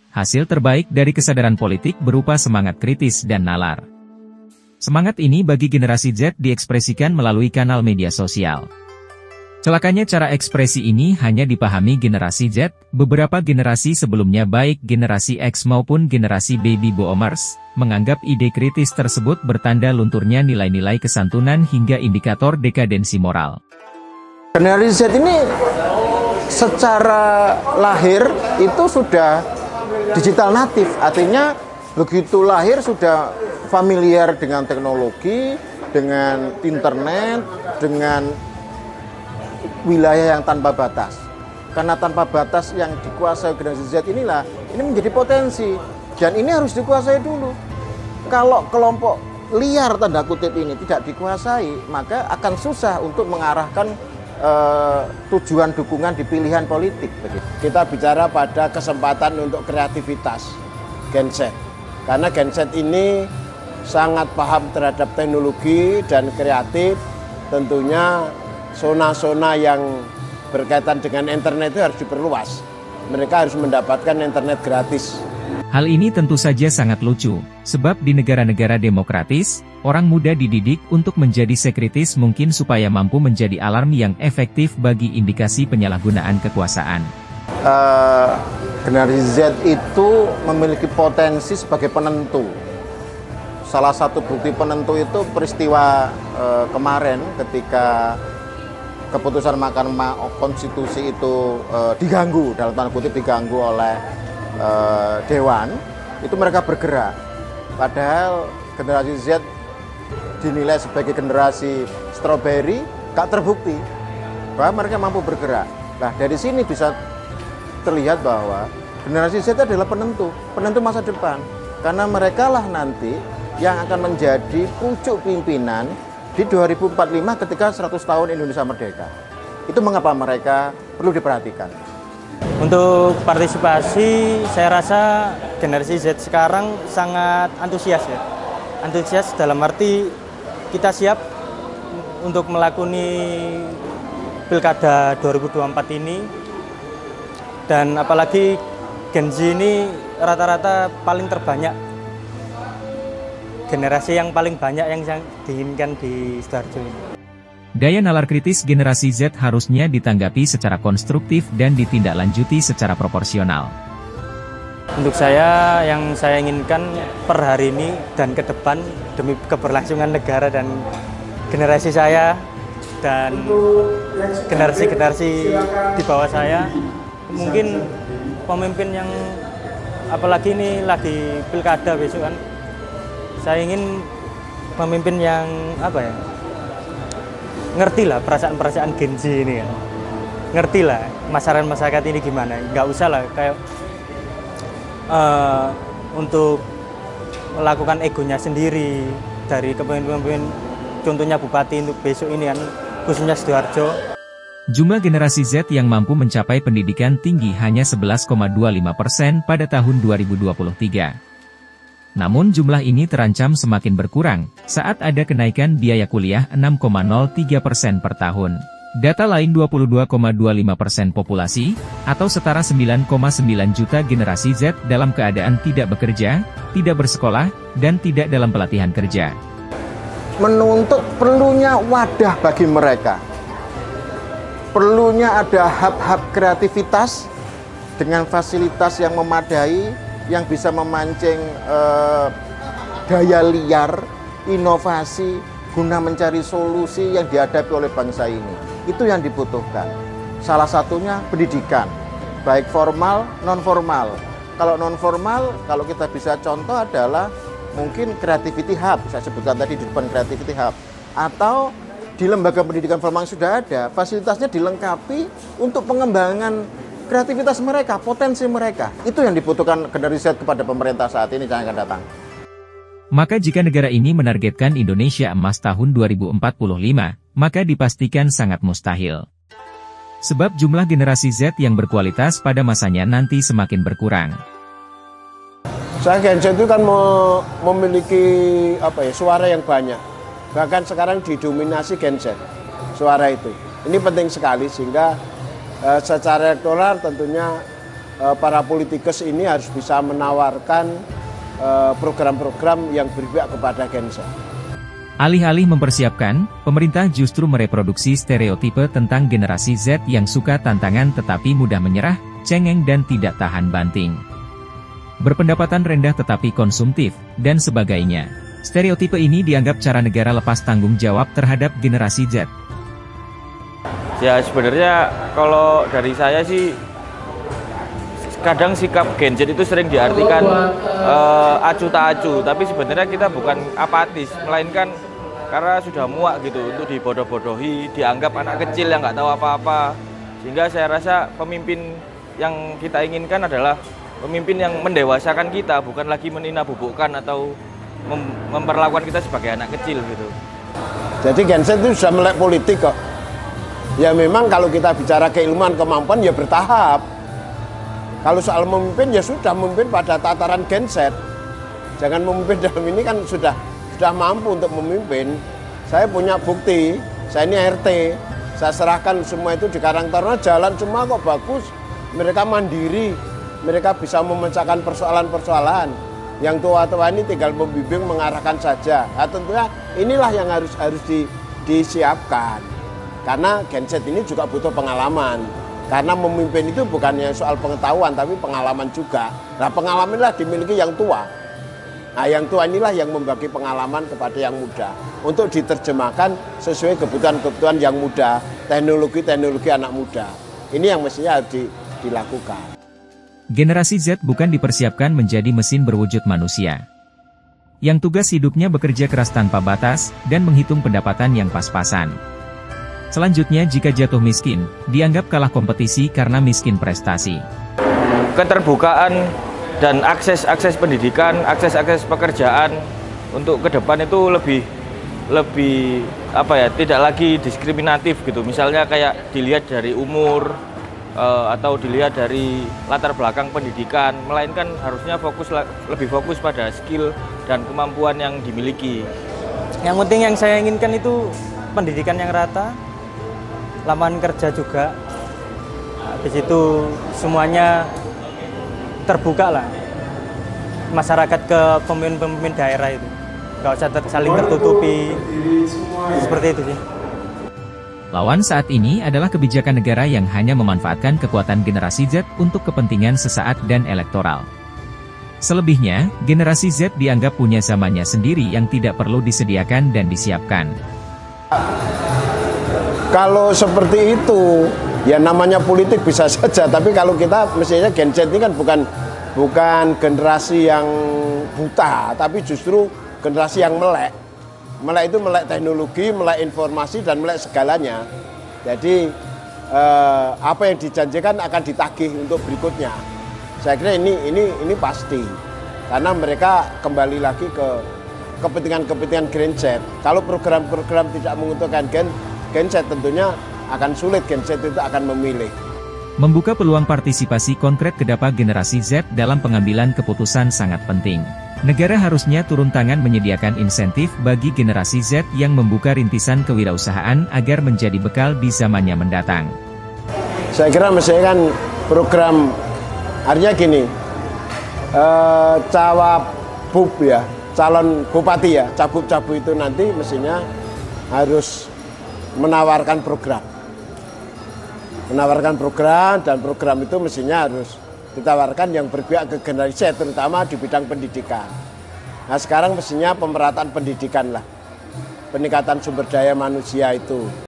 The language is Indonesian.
Hasil terbaik dari kesadaran politik berupa semangat kritis dan nalar. Semangat ini bagi generasi Z diekspresikan melalui kanal media sosial. Celakanya cara ekspresi ini hanya dipahami generasi Z, beberapa generasi sebelumnya baik generasi X maupun generasi baby boomers, menganggap ide kritis tersebut bertanda lunturnya nilai-nilai kesantunan hingga indikator dekadensi moral. Generasi Z ini secara lahir itu sudah digital natif, artinya begitu lahir sudah familiar dengan teknologi, dengan internet, dengan wilayah yang tanpa batas. Karena tanpa batas yang dikuasai generasi Z inilah, ini menjadi potensi. Dan ini harus dikuasai dulu. Kalau kelompok liar tanda kutip ini tidak dikuasai, maka akan susah untuk mengarahkan tujuan dukungan di pilihan politik. Kita bicara pada kesempatan untuk kreativitas Gen Z. Karena Gen Z ini sangat paham terhadap teknologi dan kreatif, tentunya zona-zona yang berkaitan dengan internet itu harus diperluas. Mereka harus mendapatkan internet gratis. Hal ini tentu saja sangat lucu, sebab di negara-negara demokratis, orang muda dididik untuk menjadi sekritis mungkin supaya mampu menjadi alarm yang efektif bagi indikasi penyalahgunaan kekuasaan. Generasi Z itu memiliki potensi sebagai penentu. Salah satu bukti penentu itu peristiwa kemarin ketika keputusan Mahkamah Konstitusi itu diganggu, dalam tanda kutip diganggu oleh Dewan, itu mereka bergerak. Padahal generasi Z dinilai sebagai generasi strawberry, gak terbukti bahwa mereka mampu bergerak. Nah, dari sini bisa terlihat bahwa generasi Z adalah penentu masa depan. Karena mereka lah nanti yang akan menjadi pucuk pimpinan di 2045 ketika 100 tahun Indonesia merdeka. Itu mengapa mereka perlu diperhatikan. Untuk partisipasi, saya rasa generasi Z sekarang sangat antusias ya. Antusias dalam arti kita siap untuk melakoni Pilkada 2024 ini. Dan apalagi Gen Z ini rata-rata paling terbanyak. Generasi yang paling banyak yang diinginkan di Sidoarjo ini. Daya nalar kritis generasi Z harusnya ditanggapi secara konstruktif dan ditindaklanjuti secara proporsional. Untuk saya, yang saya inginkan per hari ini dan ke depan demi keberlangsungan negara dan generasi saya dan generasi-generasi di bawah saya, mungkin pemimpin yang apalagi ini lagi pilkada besok kan, saya ingin pemimpin yang ngerti lah perasaan-perasaan Gen Z ini kan. Ngerti lah masyarakat ini gimana. Nggak usah lah kayak untuk melakukan egonya sendiri dari kepemimpinan, contohnya bupati untuk besok ini kan, khususnya Sidoarjo. Jumlah generasi Z yang mampu mencapai pendidikan tinggi hanya 11,25% pada tahun 2023. Namun jumlah ini terancam semakin berkurang, saat ada kenaikan biaya kuliah 6,03% per tahun. Data lain 22,25% populasi, atau setara 9,9 juta generasi Z dalam keadaan tidak bekerja, tidak bersekolah, dan tidak dalam pelatihan kerja. Menuntut perlunya wadah bagi mereka. Perlunya ada hub-hub kreativitas dengan fasilitas yang memadai, yang bisa memancing daya liar, inovasi, guna mencari solusi yang dihadapi oleh bangsa ini. Itu yang dibutuhkan. Salah satunya pendidikan, baik formal, non-formal. Kalau non-formal, kalau kita bisa contoh adalah mungkin Creativity Hub, saya sebutkan tadi di depan Creativity Hub. Atau di lembaga pendidikan formal sudah ada, fasilitasnya dilengkapi untuk pengembangan kreativitas mereka, potensi mereka. Itu yang dibutuhkan generasi Z kepada pemerintah saat ini yang akan datang. Maka jika negara ini menargetkan Indonesia emas tahun 2045, maka dipastikan sangat mustahil. Sebab jumlah generasi Z yang berkualitas pada masanya nanti semakin berkurang. Saya Gen Z itu kan memiliki suara yang banyak. Bahkan sekarang didominasi Gen Z, suara itu. Ini penting sekali sehingga secara elektoral tentunya para politikus ini harus bisa menawarkan program-program yang berpihak kepada Gen Z. Alih-alih mempersiapkan, pemerintah justru mereproduksi stereotipe tentang generasi Z yang suka tantangan tetapi mudah menyerah, cengeng dan tidak tahan banting. Berpendapatan rendah tetapi konsumtif, dan sebagainya. Stereotipe ini dianggap cara negara lepas tanggung jawab terhadap generasi Z. Ya sebenarnya kalau dari saya sih, kadang sikap Gen Z itu sering diartikan acu tak acu, tapi sebenarnya kita bukan apatis, melainkan karena sudah muak gitu untuk dibodoh-bodohi, dianggap anak kecil yang nggak tahu apa-apa. Sehingga saya rasa pemimpin yang kita inginkan adalah pemimpin yang mendewasakan kita, bukan lagi menina-bubukkan atau memperlakukan kita sebagai anak kecil gitu. Jadi Gen Z itu sudah melek politik kok. Ya memang kalau kita bicara keilmuan, kemampuan ya bertahap. Kalau soal memimpin ya sudah memimpin pada tataran Gen Z. Jangan memimpin dalam ini kan sudah mampu untuk memimpin. Saya punya bukti, saya ini RT, saya serahkan semua itu di Karang Taruna, jalan semua kok bagus. Mereka mandiri, mereka bisa memecahkan persoalan-persoalan. Yang tua-tua ini tinggal membimbing, mengarahkan saja. Nah, tentunya inilah yang harus disiapkan. Karena Gen Z ini juga butuh pengalaman. Karena memimpin itu bukannya soal pengetahuan, tapi pengalaman juga. Nah, pengalamanlah dimiliki yang tua. Nah, yang tua inilah yang membagi pengalaman kepada yang muda untuk diterjemahkan sesuai kebutuhan-kebutuhan yang muda, teknologi-teknologi anak muda. Ini yang mestinya harus dilakukan. Generasi Z bukan dipersiapkan menjadi mesin berwujud manusia, yang tugas hidupnya bekerja keras tanpa batas, dan menghitung pendapatan yang pas-pasan. Selanjutnya, jika jatuh miskin, dianggap kalah kompetisi karena miskin prestasi. Keterbukaan dan akses pendidikan, akses pekerjaan untuk ke depan itu lebih apa ya, tidak lagi diskriminatif gitu. Misalnya kayak dilihat dari umur atau dilihat dari latar belakang pendidikan, melainkan harusnya lebih fokus pada skill dan kemampuan yang dimiliki. Yang penting yang saya inginkan itu pendidikan yang rata, lapangan kerja juga. Habis itu semuanya terbuka lah, masyarakat ke pemimpin-pemimpin daerah itu nggak usah saling tertutupi, seperti itu sih. Lawan saat ini adalah kebijakan negara yang hanya memanfaatkan kekuatan generasi Z untuk kepentingan sesaat dan elektoral. Selebihnya, generasi Z dianggap punya zamannya sendiri yang tidak perlu disediakan dan disiapkan. Kalau seperti itu, ya namanya politik bisa saja, tapi kalau kita mestinya Gen Z ini kan bukan generasi yang buta, tapi justru generasi yang melek. Melek itu melek teknologi, melek informasi, dan melek segalanya. Jadi apa yang dijanjikan akan ditagih untuk berikutnya. Saya kira ini pasti, karena mereka kembali lagi ke kepentingan-kepentingan Gen Z. Kalau program-program tidak menguntungkan Gen Z, tentunya akan sulit Gen Z itu akan memilih. Membuka peluang partisipasi konkret kepada generasi Z dalam pengambilan keputusan sangat penting. Negara harusnya turun tangan menyediakan insentif bagi generasi Z yang membuka rintisan kewirausahaan agar menjadi bekal di zamannya mendatang. Saya kira mestinya kan program, artinya gini, cawabub ya, calon bupati ya, cabub-cabub itu nanti mestinya harus menawarkan program. Menawarkan program, dan program itu mestinya harus ditawarkan yang berpihak ke generasi Z, terutama di bidang pendidikan. Nah sekarang mestinya pemerataan pendidikan lah, peningkatan sumber daya manusia itu.